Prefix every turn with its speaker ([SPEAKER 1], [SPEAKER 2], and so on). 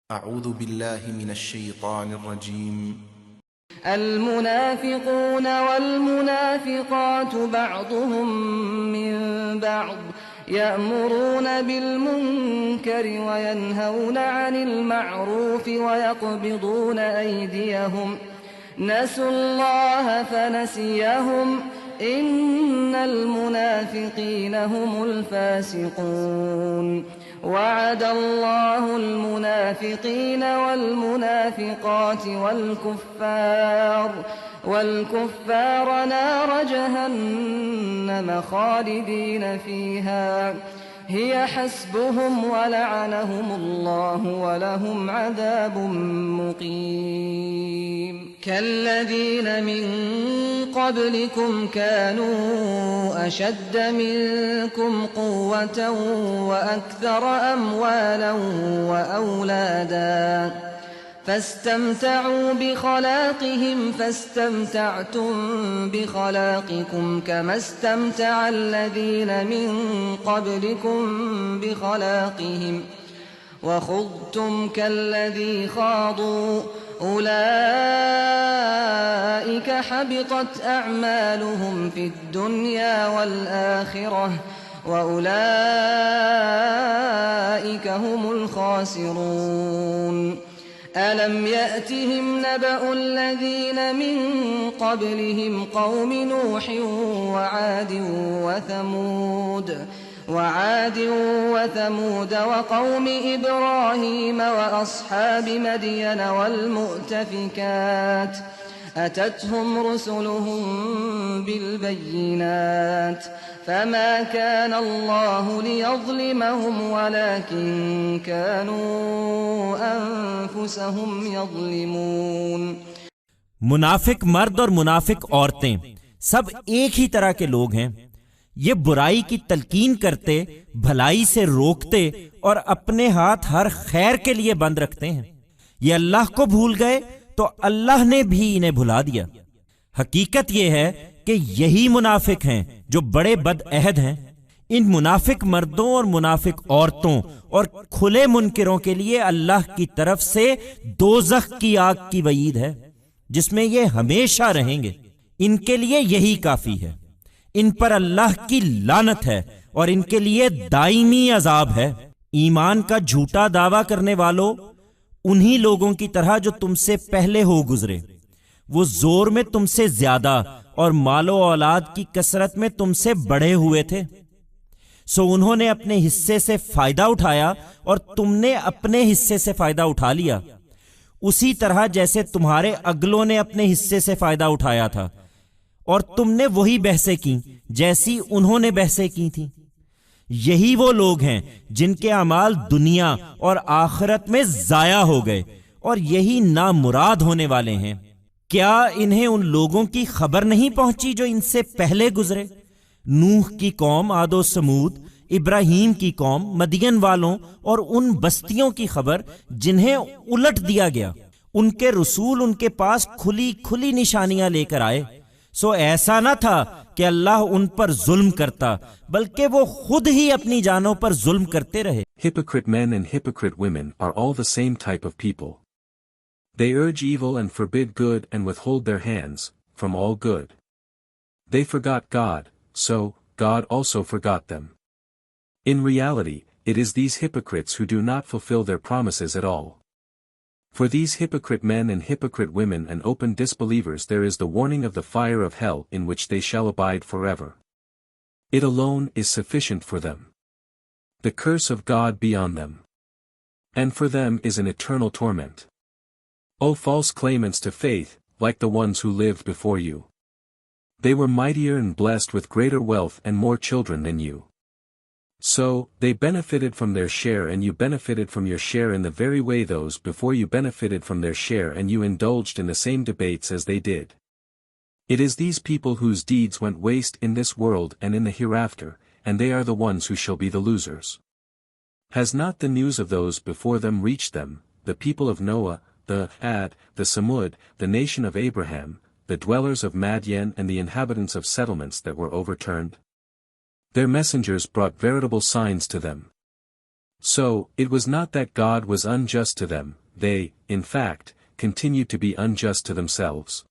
[SPEAKER 1] أعوذ بالله من الشيطان الرجيم.
[SPEAKER 2] المنافقون والمنافقات بعضهم من بعض يأمرون بالمنكر وينهون عن المعروف ويقبضون أيديهم نسوا الله فنسيهم إن المنافقين هم الفاسقون وعد الله المنافقين والمنافقات والكفار نار جهنم خالدين فيها هي حسبهم ولعنهم الله ولهم عذاب مقيم كالذين من قبلكم كانوا أشد منكم قوة وأكثر أموالا وأولادا فاستمتعوا بخلاقهم فاستمتعتم بخلاقكم كما استمتع الذين من قبلكم بخلاقهم وخضتم كالذي خاضوا أولئك حبطت أعمالهم في الدنيا والآخرة وأولئك هم الخاسرون ألم يأتهم نبأ الذين من قبلهم قوم نوح وعاد وثمود وقوم إبراهيم وأصحاب مدين والمؤتفكات أتتهم رسلهم بالبينات فما كان الله ليظلمهم ولكن كانوا أنفسهم يظلمون۔
[SPEAKER 3] منافق مرد اور منافق عورتیں سب ایک ہی طرح کے لوگ ہیں۔ یہ برائی کی تلقین کرتے، بھلائی سے روکتے اور اپنے ہاتھ ہر خیر کے لیے بند رکھتے ہیں۔ یہ اللہ کو بھول گئے تو اللہ نے بھی انہیں بھلا دیا۔ حقیقت یہ ہے کہ یہی منافق ہیں جو بڑے بد عہد ہیں۔ ان منافق مردوں اور منافق عورتوں اور کھلے منکروں کے لیے اللہ کی طرف سے دوزخ کی آگ کی وعید ہے جس میں یہ ہمیشہ رہیں گے۔ ان کے لیے یہی کافی ہے۔ ان پر اللہ کی لعنت ہے اور ان کے لیے دائمی عذاب ہے۔ ایمان کا جھوٹا دعویٰ کرنے والوں انہی لوگوں کی طرح جو تم سے پہلے ہو گزرے، وہ زور میں تم سے زیادہ اور مال و اولاد کی کثرت میں تم سے بڑے ہوئے تھے، سو انہوں نے اپنے حصے سے فائدہ اٹھایا اور تم نے اپنے حصے سے فائدہ اٹھا لیا، اسی طرح جیسے تمہارے اگلوں نے اپنے حصے سے فائدہ اٹھایا تھا، اور تم نے وہی بحثیں کی جیسی انہوں نے بحثیں کی تھیں۔ یہی وہ لوگ ہیں جن کے اعمال دنیا اور آخرت میں ضائع ہو گئے اور یہی نامراد ہونے والے ہیں۔ کیا انہیں ان لوگوں کی خبر نہیں پہنچی جو ان سے پہلے گزرے؟ نوح کی قوم عاد و سمود، ابراہیم کی قوم، مدین والوں اور ان بستیوں کی خبر جنہیں الٹ دیا گیا۔ ان کے رسول ان کے پاس کھلی کھلی نشانیاں لے کر آئے، سو ایسا نہ تھا کہ اللہ ان پر ظلم کرتا، بلکہ وہ خود ہی اپنی جانوں پر ظلم کرتے رہے۔
[SPEAKER 4] Hypocrite men and hypocrite women are all the same type of people. They urge evil and forbid good and withhold their hands from all good. They forgot God, so God also forgot them. In reality, it is these hypocrites who do not fulfill their promises at all. For these hypocrite men and hypocrite women and open disbelievers there is the warning of the fire of hell in which they shall abide forever. It alone is sufficient for them. The curse of God be on them. And for them is an eternal torment. O false claimants to faith, like the ones who lived before you. They were mightier and blessed with greater wealth and more children than you. So, they benefited from their share and you benefited from your share in the very way those before you benefited from their share and you indulged in the same debates as they did. It is these people whose deeds went waste in this world and in the hereafter, and they are the ones who shall be the losers. Has not the news of those before them reached them, the people of Noah, the Ad, the Samud, the nation of Abraham, the dwellers of Madian and the inhabitants of settlements that were overturned? Their messengers brought veritable signs to them. So, it was not that God was unjust to them, they, in fact, continued to be unjust to themselves.